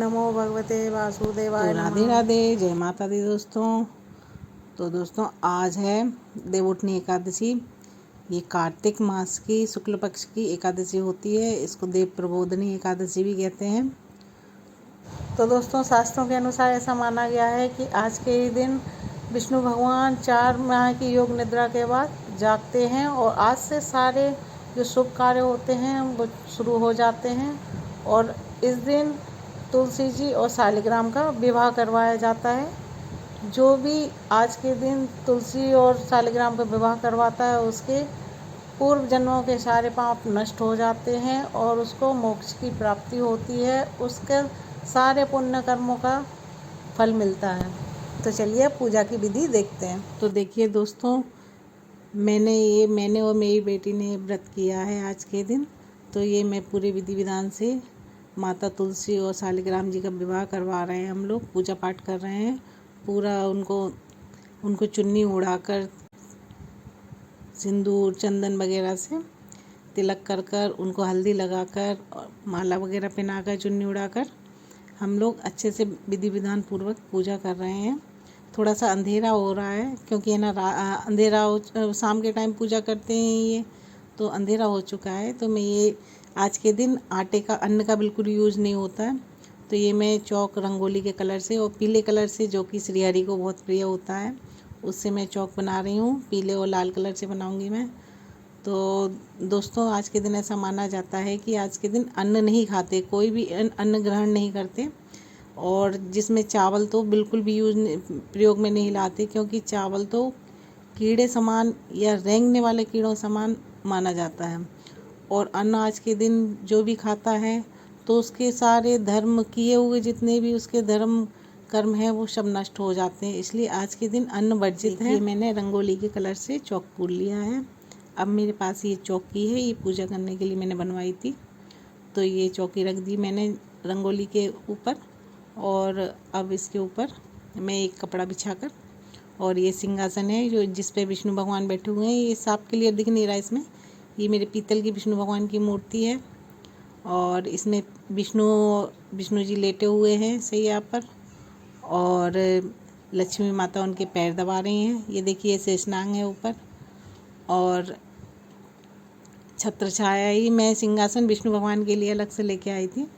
नमो भगवते वासुदेवाय तो राधे नमः। राधे, जय माता दी दोस्तों। तो दोस्तों आज है देवउठनी एकादशी। ये कार्तिक मास की शुक्ल पक्ष की एकादशी होती है। इसको देव प्रबोधनी एकादशी भी कहते हैं। तो दोस्तों शास्त्रों के अनुसार ऐसा माना गया है कि आज के ही दिन विष्णु भगवान 4 माह की योग निद्रा के बाद जागते हैं और आज से सारे जो शुभ कार्य होते हैं वो शुरू हो जाते हैं। और इस दिन तुलसी जी और शालिग्राम का विवाह करवाया जाता है। जो भी आज के दिन तुलसी और शालिग्राम का विवाह करवाता है उसके पूर्व जन्मों के सारे पाप नष्ट हो जाते हैं और उसको मोक्ष की प्राप्ति होती है। उसके सारे पुण्य कर्मों का फल मिलता है। तो चलिए पूजा की विधि देखते हैं। तो देखिए दोस्तों, मैंने और मेरी बेटी ने व्रत किया है आज के दिन। तो ये मैं पूरे विधि विधान से माता तुलसी और शालिग्राम जी का विवाह करवा रहे हैं। हम लोग पूजा पाठ कर रहे हैं। पूरा उनको चुन्नी उड़ाकर सिंदूर चंदन वगैरह से तिलक कर कर उनको हल्दी लगाकर और माला वगैरह पहनाकर चुन्नी उड़ाकर हम लोग अच्छे से विधि विधान पूर्वक पूजा कर रहे हैं। थोड़ा सा अंधेरा हो रहा है क्योंकि है ना अंधेरा हो, शाम के टाइम पूजा करते हैं ये, तो अंधेरा हो चुका है। तो मैं ये आज के दिन आटे का अन्न का बिल्कुल यूज़ नहीं होता है। तो ये मैं चौक रंगोली के कलर से और पीले कलर से, जो कि श्री हरि को बहुत प्रिय होता है, उससे मैं चौक बना रही हूँ। पीले और लाल कलर से बनाऊँगी मैं। तो दोस्तों आज के दिन ऐसा माना जाता है कि आज के दिन अन्न नहीं खाते, कोई भी अन्न ग्रहण नहीं करते। और जिसमें चावल तो बिल्कुल भी प्रयोग में नहीं लाते, क्योंकि चावल तो कीड़े समान या रेंगने वाले कीड़ों समान माना जाता है। और अन्न आज के दिन जो भी खाता है तो उसके सारे धर्म किए हुए जितने भी उसके धर्म कर्म है वो सब नष्ट हो जाते हैं। इसलिए आज के दिन अन्न वर्जित है। मैंने रंगोली के कलर से चौक पूर लिया है। अब मेरे पास ये चौकी है, ये पूजा करने के लिए मैंने बनवाई थी। तो ये चौकी रख दी मैंने रंगोली के ऊपर। और अब इसके ऊपर मैं एक कपड़ा बिछाकर, और ये सिंहासन है जो जिस पे विष्णु भगवान बैठे हुए हैं। ये साफ क्लियर दिख नहीं रहा इसमें। ये मेरे पीतल की विष्णु भगवान की मूर्ति है और इसमें विष्णु जी लेटे हुए हैं सैया पर, और लक्ष्मी माता उनके पैर दबा रही हैं। ये देखिए शेषनाग है ऊपर, और छत्र छाया ही मैं सिंहासन विष्णु भगवान के लिए अलग से लेके आई थी।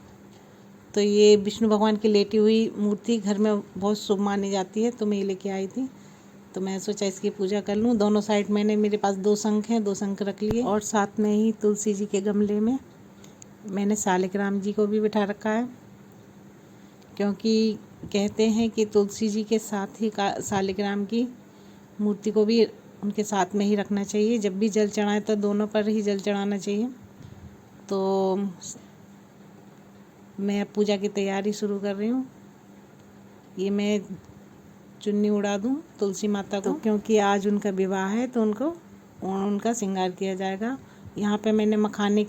तो ये विष्णु भगवान की लेटी हुई मूर्ति घर में बहुत शुभ मानी जाती है, तो मैं ये लेके आई थी। तो मैं सोचा इसकी पूजा कर लूँ। दोनों साइड मेरे पास 2 शंख हैं, 2 शंख रख लिए। और साथ में ही तुलसी जी के गमले में मैंने शालिग्राम जी को भी बिठा रखा है, क्योंकि कहते हैं कि तुलसी जी के साथ ही शालिग्राम की मूर्ति को भी उनके साथ में ही रखना चाहिए। जब भी जल चढ़ाएं तो दोनों पर ही जल चढ़ाना चाहिए। तो मैं अब पूजा की तैयारी शुरू कर रही हूँ। ये मैं चुन्नी उड़ा दूँ तुलसी माता को, क्योंकि आज उनका विवाह है तो उनका श्रृंगार किया जाएगा। यहाँ पे मैंने मखाने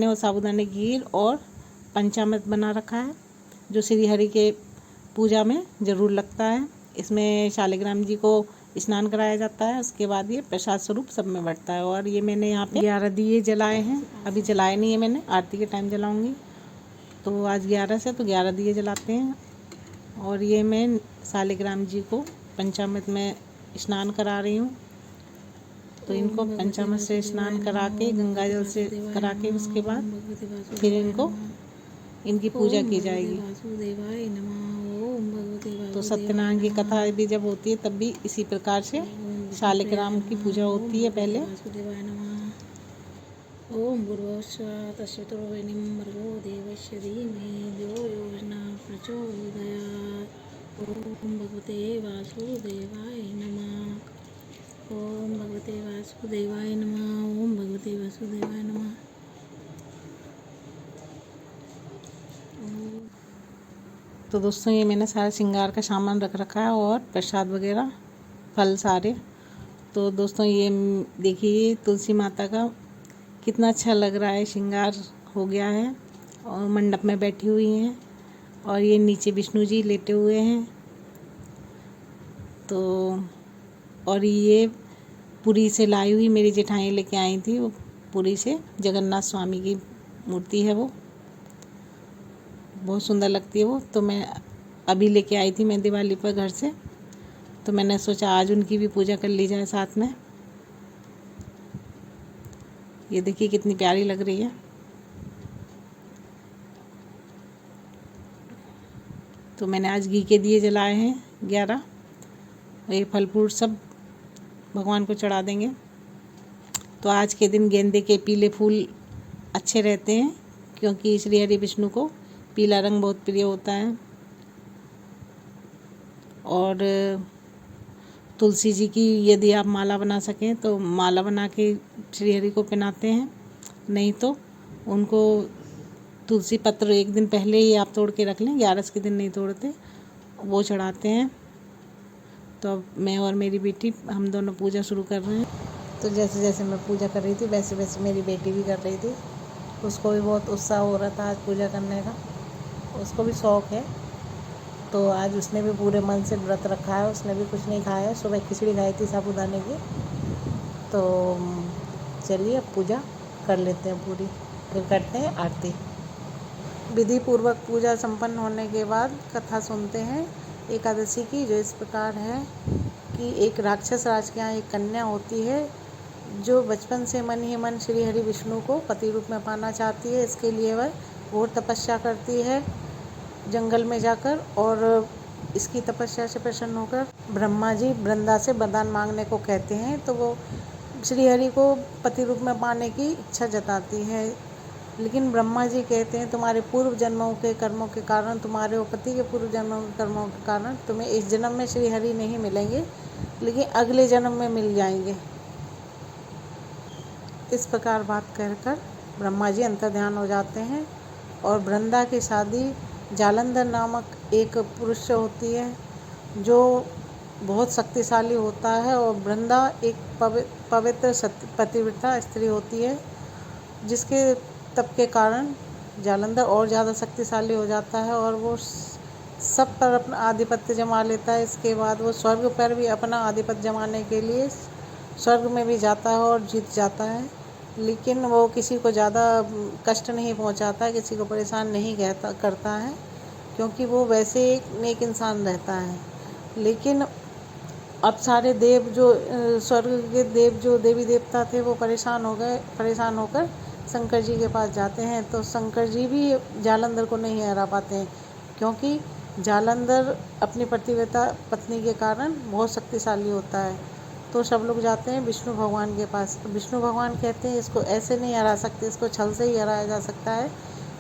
और साबूदाने की खीर और पंचामृत बना रखा है, जो श्री हरि के पूजा में ज़रूर लगता है। इसमें शालिग्राम जी को स्नान कराया जाता है, उसके बाद ये प्रसाद स्वरूप सब में बढ़ता है। और ये मैंने यहाँ पे 11 दिए जलाए हैं। अभी जलाए नहीं है मैंने, आरती के टाइम जलाऊंगी। तो आज 11 से तो 11 दिए जलाते हैं। और ये मैं शालिग्राम जी को पंचामृत में स्नान करा रही हूँ। तो इनको पंचामृत से स्नान करा के, गंगा जल से करा के, उसके बाद फिर इनकी पूजा की जाएगी। तो सत्यनारायण की कथा भी जब होती है तब भी इसी प्रकार से शालिग्राम की पूजा होती है पहले। ओम भूर्भुवस्सुः तस्वितुर्वरेण्यं भर्गो देवस्य धीमहि धियो यो नः प्रचोदयात्। ओम भगवते वासुदेवाय नमः। ओम भगवते वासुदेवाय नमः। ओम भगवते वासुदेवाय नमः। तो दोस्तों ये मैंने सारा श्रृंगार का सामान रख रखा है और प्रसाद वगैरह फल सारे। तो दोस्तों ये देखिए तुलसी माता का कितना अच्छा लग रहा है, श्रृंगार हो गया है और मंडप में बैठी हुई हैं। और ये नीचे विष्णु जी लेटे हुए हैं। तो और ये पुरी से लाई हुई मेरी जेठानी लेके आई थी, वो पुरी से जगन्नाथ स्वामी की मूर्ति है वो। बहुत सुंदर लगती है वो। तो मैं अभी लेके आई थी मैं दिवाली पर घर से, तो मैंने सोचा आज उनकी भी पूजा कर ली जाए साथ में। ये देखिए कितनी प्यारी लग रही है। तो मैंने आज घी के दिए जलाए हैं 11, और ये फल फ्रूट सब भगवान को चढ़ा देंगे। तो आज के दिन गेंदे के पीले फूल अच्छे रहते हैं, क्योंकि श्री हरि विष्णु को पीला रंग बहुत प्रिय होता है। और तुलसी जी की यदि आप माला बना सकें तो माला बना के श्री हरि को पहनाते हैं, नहीं तो उनको तुलसी पत्र एक दिन पहले ही आप तोड़ के रख लें, 11 के दिन नहीं तोड़ते, वो चढ़ाते हैं। तो अब मैं और मेरी बेटी हम दोनों पूजा शुरू कर रहे हैं। तो जैसे जैसे मैं पूजा कर रही थी वैसे वैसे मेरी बेटी भी कर रही थी। उसको भी बहुत उत्साह हो रहा था आज पूजा करने का, उसको भी शौक़ है। तो आज उसने भी पूरे मन से व्रत रखा है, उसने भी कुछ नहीं खाया है। सुबह खिचड़ी खाई थी साबूदाने की। तो चलिए अब पूजा कर लेते हैं पूरी, फिर करते हैं आरती। विधि पूर्वक पूजा संपन्न होने के बाद कथा सुनते हैं एकादशी की, जो इस प्रकार है कि एक राक्षस राज के यहाँ एक कन्या होती है जो बचपन से मन ही मन श्री हरि विष्णु को पति रूप में पाना चाहती है। इसके लिए वह घोर तपस्या करती है जंगल में जाकर, और इसकी तपस्या से प्रसन्न होकर ब्रह्मा जी वृंदा से वरदान मांगने को कहते हैं। तो वो श्री हरि को पति रूप में पाने की इच्छा जताती है, लेकिन ब्रह्मा जी कहते हैं तुम्हारे पूर्व जन्मों के कर्मों के कारण, तुम्हारे और पति के पूर्व जन्मों के कर्मों के कारण तुम्हें इस जन्म में श्री हरि नहीं मिलेंगे, लेकिन अगले जन्म में मिल जाएंगे। इस प्रकार बात कहकर ब्रह्मा जी अंतर्ध्यान हो जाते हैं, और वृंदा की शादी जालंधर नामक एक पुरुष से होती है जो बहुत शक्तिशाली होता है। और वृंदा एक पवित्र पतिव्रता स्त्री होती है, जिसके तप के कारण जालंधर और ज़्यादा शक्तिशाली हो जाता है और वो सब पर अपना आधिपत्य जमा लेता है। इसके बाद वो स्वर्ग पर भी अपना आधिपत्य जमाने के लिए स्वर्ग में भी जाता है और जीत जाता है, लेकिन वो किसी को ज़्यादा कष्ट नहीं पहुंचाता है, किसी को परेशान नहीं करता है, क्योंकि वो वैसे एक नेक इंसान रहता है। लेकिन अब सारे देव जो स्वर्ग के देव जो देवी देवता थे वो परेशान होकर शंकर जी के पास जाते हैं। तो शंकर जी भी जालंधर को नहीं हरा पाते हैं, क्योंकि जालंधर अपनी पतिव्रता पत्नी के कारण बहुत शक्तिशाली होता है। तो सब लोग जाते हैं विष्णु भगवान के पास। तो विष्णु भगवान कहते हैं इसको ऐसे नहीं हरा सकते, इसको छल से ही हराया जा सकता है।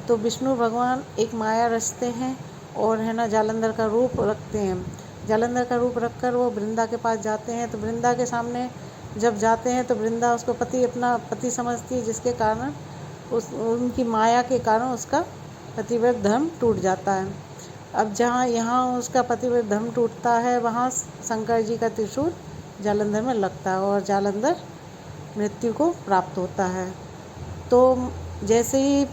तो विष्णु भगवान एक माया रचते हैं और है ना जालंधर का रूप रखते हैं। जालंधर का रूप रखकर वो वृंदा के पास जाते हैं। तो वृंदा के सामने जब जाते हैं तो वृंदा उसको अपना पति समझती है, जिसके कारण उनकी माया के कारण उसका पतिव्रत धर्म टूट जाता है। अब यहाँ उसका पतिव्रत धर्म टूटता है, वहाँ शंकर जी का त्रिशूल जालंधर में लगता है और जालंधर मृत्यु को प्राप्त होता है। तो जैसे ही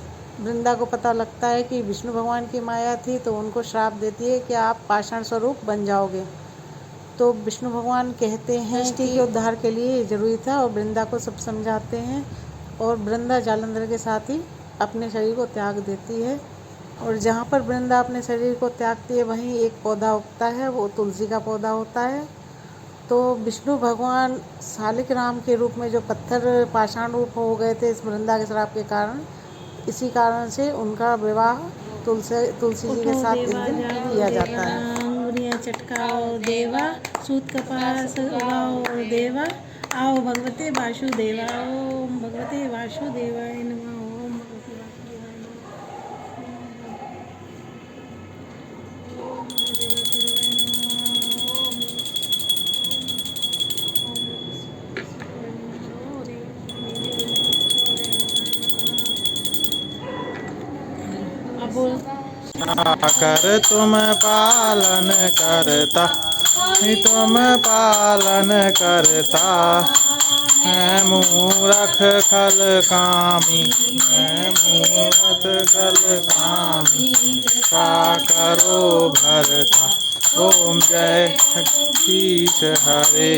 वृंदा को पता लगता है कि विष्णु भगवान की माया थी, तो उनको श्राप देती है कि आप पाषाण स्वरूप बन जाओगे। तो विष्णु भगवान कहते हैं सृष्टि के उद्धार के लिए ये जरूरी था, और वृंदा को सब समझाते हैं, और वृंदा जालंधर के साथ ही अपने शरीर को त्याग देती है। और जहाँ पर वृंदा अपने शरीर को त्यागती है वहीं एक पौधा उगता है, वो तुलसी का पौधा होता है। तो विष्णु भगवान शालिक राम के रूप में जो पत्थर पाषाण रूप हो गए थे इस वृंदा के श्राप के कारण, इसी कारण से उनका विवाह तुलसी जी के साथ इस दिन किया जाता है। अंगुरियां चटकाओ देवा, सूत कपास उगाओ देवा, आओ भगवते वासुदेवा, ओम भगवते वासुदेवाय नमः, ओम भगवते वासुदेवाय नमः। अब बोल कर तुम पालन करता, तुम पालन करता, मैं मूरख खल कामी, मैं मूरख खल कामी, का करो भरता, ओम जय जगदीश हरे।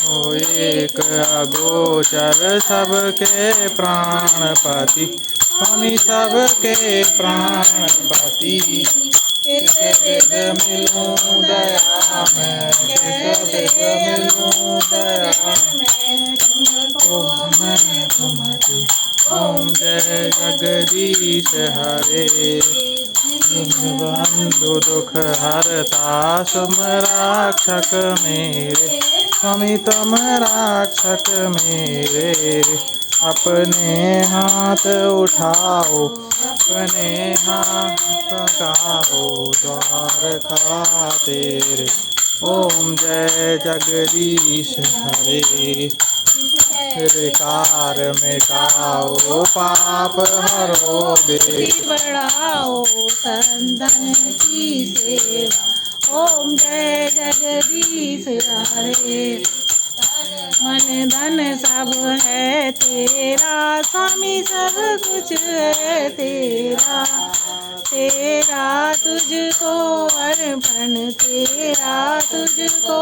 ओ एक अगोचर सबके प्राणपति, स्वामी सबके प्राणपति। किस विध मिलूं दया में, किस विध मिलूं दया में, तुमको ओम जय जगदीश हरे। बंधु दुख हरता तुम रक्षक मेरे, स्वामी तुम रक्षक मेरे। अपने हाथ उठाओ, अपने हाथ पकाओ द्वारका तेरे। ओम जय जगदीश हरे। विकार मिटाओ पाप हरो देव, बढ़ाओ संतन की सेवा। ओम जय जगदीश हरे। मन धन सब है तेरा, स्वामी सब कुछ है तेरा। तेरा तुझको अर्पण, तेरा तुझको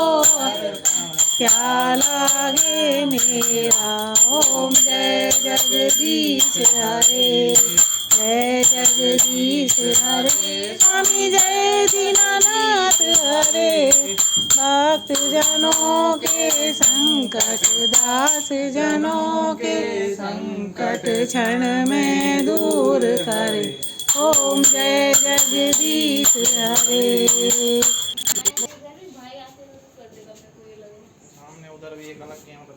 क्या लागे मेरा। ओम जय जगदीश हरे, जय जगदीश हरे। स्वामी जय दीनानाथ हरे। भक्त जनों के संकट, दास जनों के संकट क्षण में दूर करे। ओम जय जगदीश हरे। सामने उधर भी एक अलग कैमरा